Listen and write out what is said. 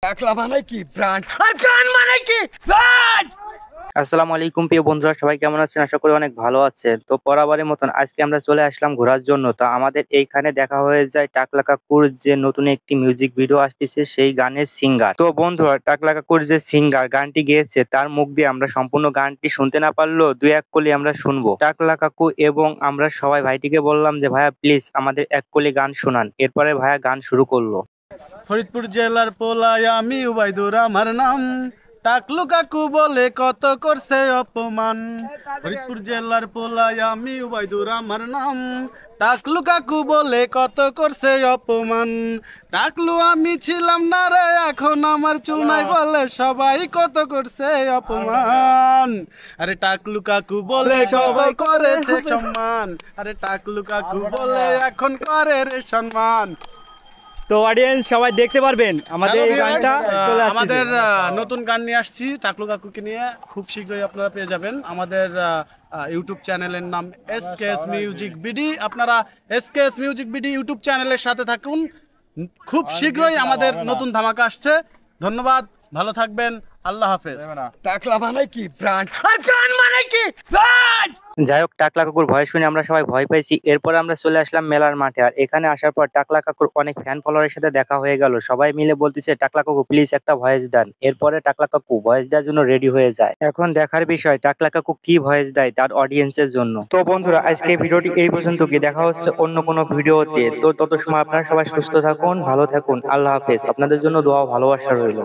টাকলা মানে কি ব্র্যান্ড আর গান মানে কি ব্র্যান্ড। আসসালামু আলাইকুম প্রিয় বন্ধুরা, সবাই কেমন আছেন? আশা করি অনেক ভালো আছেন। তো বরাবরের মতন আজকে আমরা চলে আসলাম ঘোরার জন্য। তো আমাদের এইখানে দেখা হয়ে যায় টাকলা কাকুর যে নতুন একটি মিউজিক ভিডিও আসতেছে, সেই গানের সিঙ্গার। তো বন্ধুরা, টাকলা কাকুর যে সিঙ্গার গানটি গেয়েছে তার মুখ দিয়ে আমরা সম্পূর্ণ গানটি শুনতে না পারলেও দুই এক কলি আমরা শুনবো। টাকলা কাকু এবং আমরা সবাই ভাইটিকে বললাম যে ভাইয়া প্লিজ আমাদের এক কলি গান শোনান। এরপরে ভাইয়া গান শুরু করলো। ফরিদপুর জেলার পোলায় আমি উবাইদুর আমার নাম, টাকলু কাকু বলে কত করছে অপমান। ফরিদপুর জেলার পোলায় আমি উবাইদুর আমার নাম, টাকলু কাকু বলে কত করছে অপমান। টাকলু আমি ছিলাম না রে, এখন আমার চুল নাই বলে সবাই কত করছে অপমান। আরে টাকলু কাকু বলে কত করেছে সম্মান, আরে টাকলু কাকু বলে এখন করে রে সম্মান। তো অডিয়েন্স সবাই দেখতে পারবেন আমাদের এই গানটা চলে আসছে। আমাদের নতুন গান নিয়ে আসছি টাকলু কাকুকে নিয়ে, খুব শীঘ্রই আপনারা পেয়ে যাবেন। আমাদের ইউটিউব চ্যানেলের নাম এসকেএস মিউজিক বিডি। আপনারা এসকেএস মিউজিক বিডি ইউটিউব চ্যানেলের সাথে থাকুন। খুব শীঘ্রই আমাদের নতুন ধামাকা আসছে। ধন্যবাদ, ভালো থাকবেন, আল্লাহ হাফেজ। টাকলা মানে কি ব্র্যান্ড আর গান মানে কি ব্র্যান্ড। যাই হোক, টাকলা কাকুর ভয় শুনে আমরা সবাই ভয় পাইছি। এরপর আমরা চলে আসলাম মেলার মাঠে। আর এখানে আসার পর টাকলা কাকুর অনেক ফ্যান ফলোয়ারের সাথে দেখা হয়ে গেল। সবাই মিলে বলতেছে টাকলা কাকু প্লিজ একটা ভয়েস দেন। এরপরে টাকলা কাকু ভয়েস দেওয়ার জন্য রেডি হয়ে যায়। এখন দেখার বিষয় টাকলা কাকু কি ভয়েস দেয় তার অডিয়েন্সের জন্য। তো বন্ধুরা, আজকে ভিডিওটি এই পর্যন্ত, কি দেখা হচ্ছে অন্য কোনো ভিডিওতে। তো তত সময় আপনারা সবাই সুস্থ থাকুন, ভালো থাকুন, আল্লাহ হাফেজ। আপনাদের জন্য দোয়া ও ভালোবাসা রইল।